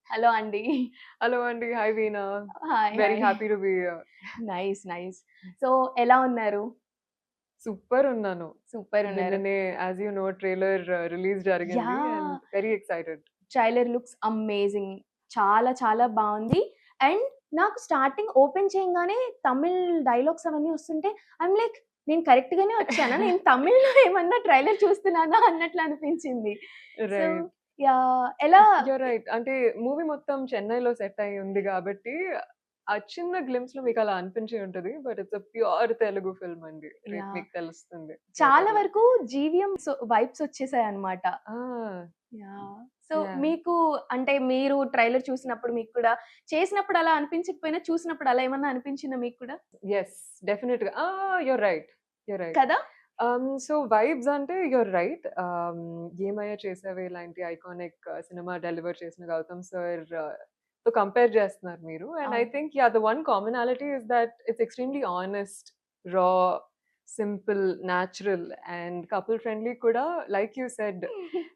Hello అండి. Hello అండి. Hi Veena. Hi. Very hi. Happy to be here. Nice. Nice. So, ఎలా ఉన్నారు? Super ఉన్నాను. సూపర్ ఉన్నారు. నిన్ననే as you know trailer release జరిగింది and yeah! Very excited. Trailer looks amazing. చాలా చాలా బావుంది. అండ్ నాకు స్టార్టింగ్ ఓపెన్ చేయంగానే తమిళ్ డైలాగ్స్ అవన్నీ వస్తుంటే ఐయామ్ లైక్ నేను కరెక్ట్ గానే వచ్చానా? నేను తమిళ్‌లో ఏమన్నా ట్రైలర్ చూస్తున్నానా అన్నట్లు అనిపించింది. So, right. యాహ్! ఎలా యూర్ రైట్. అంటే మూవీ మొత్తం చెన్నైలో సెట్ అయ్యి ఉంది గాబట్టి, ఆ చిన్న గ్లింప్స్‌లో మీకలా అనిపించి ఉంటది. But it's a pure Telugu film అండి. రేపు యాహ్! మీకు తెలుస్తుంది చాలా థియేటర్‌లో. వరకు జీవీఎం వైబ్స్ వచ్చేసాయన్నమాట. ఆ! యాహ్! So, yeah! మీకు అంటే మీరు ట్రైలర్ చూసినప్పుడు మీకు కూడా చేసినప్పుడు అలా అనిపించకపోయినా చూసినప్పుడు అలా ఏమన్నా అనిపించిందా మీకు కూడా? యెస్. డెఫినెట్‌గా. You're right. You're right. కదా! సో వైబ్స్ అంటే యూర్ రైట్. 'ఏమయ్య చేసావే' లాంటి ఐకానిక్ సినిమా డెలివర్ చేసిన 'గౌతమ్ సార్' తో కంపేర్ చేస్తున్నారు మీరు. అండ్ ఐ అవును. Think yeah! The one commonality is that it's extremely honest, raw, simple, natural and couple friendly కూడా like you said.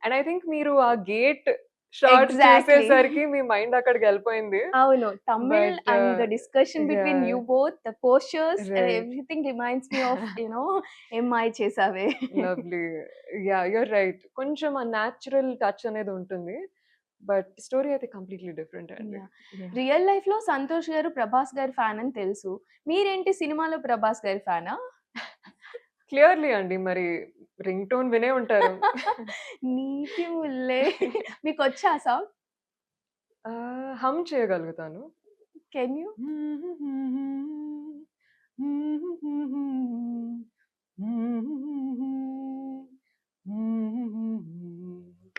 And I think మీరు ఆ గేట్ షాట్ ఎగ్జాక్ట్‌లీ. చూసేసరికి మీ mind అక్కడికెళ్ళిపోయింది. అవును. Tamil but and the discussion between yeah! You both, the postures and right. Everything reminds me of Ye Maaya Chesave. Lovely. Yeah! You're right. కొంచెం ఆ natural touch అనేది ఉంటుంది. But story అయితే కంప్లీట్‌లీ డిఫరెంట్ అండి. యాహ్! యాహ్! రియల్ లైఫ్‌లో సంతోష్ గారు 'ప్రభాస్' గారి ఫ్యాన్ అని తెలుసు. మీరేంటి సినిమాలో 'ప్రభాస్' గారి ఫ్యానా? క్లియర్‌లీ అండి. మరి రింగ్ టోన్ వినే ఉంటారు. నీటి ముల్లే మీకొచ్చా ఆ సాంగ్? హమ్ చేయగలుగుతాను. Can you?